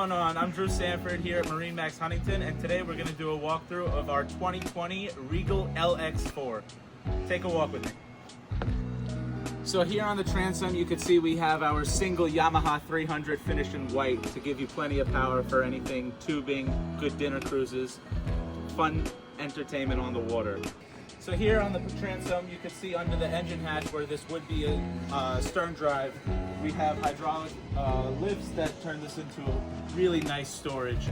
going on? I'm Drew Sanford here at MarineMax Huntington, and today we're going to do a walkthrough of our 2020 Regal LX4. Take a walk with me. So here on the transom you can see we have our single Yamaha 300 finished in white to give you plenty of power for anything, tubing, good dinner cruises, fun entertainment on the water. So here on the transom you can see under the engine hatch where this would be a stern drive, we have hydraulic lifts that turn this into a really nice storage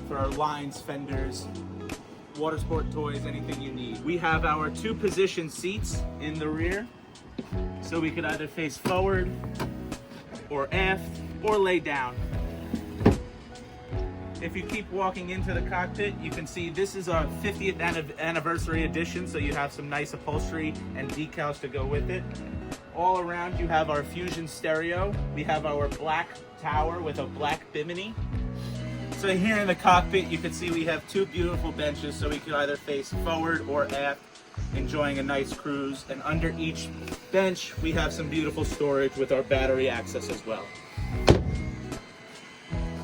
for our lines, fenders, water sport toys, anything you need. We have our 2-position seats in the rear, so we could either face forward or aft or lay down. If you keep walking into the cockpit, you can see this is our 50th anniversary edition, so you have some nice upholstery and decals to go with it. All around you have our Fusion stereo. We have our black tower with a black bimini. So here in the cockpit you can see we have 2 beautiful benches, so we could either face forward or aft, enjoying a nice cruise. And under each bench we have some beautiful storage with our battery access as well.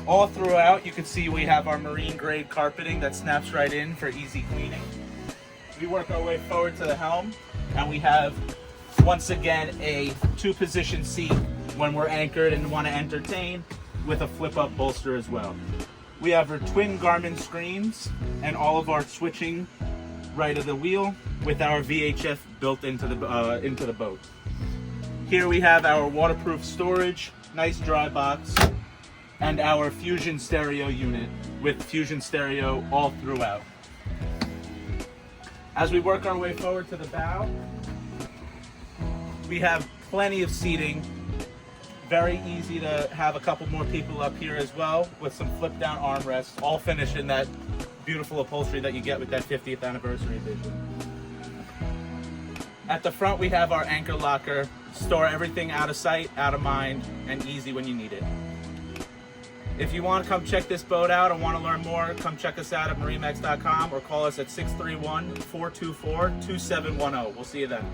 All throughout you can see we have our marine grade carpeting that snaps right in for easy cleaning. We work our way forward to the helm, and we have once again a 2-position seat when we're anchored and want to entertain, with a flip up bolster as well. We have our twin Garmin screens and all of our switching right of the wheel with our VHF built into the boat. Here we have our waterproof storage, nice dry box, and our Fusion stereo unit with Fusion stereo all throughout. As we work our way forward to the bow, we have plenty of seating. Very easy to have a couple more people up here as well, with some flip down armrests, all finished in that beautiful upholstery that you get with that 50th anniversary edition. At the front we have our anchor locker, store everything out of sight, out of mind, and easy when you need it. If you want to come check this boat out and want to learn more, come check us out at MarineMax.com or call us at 631-424-2710. We'll see you then.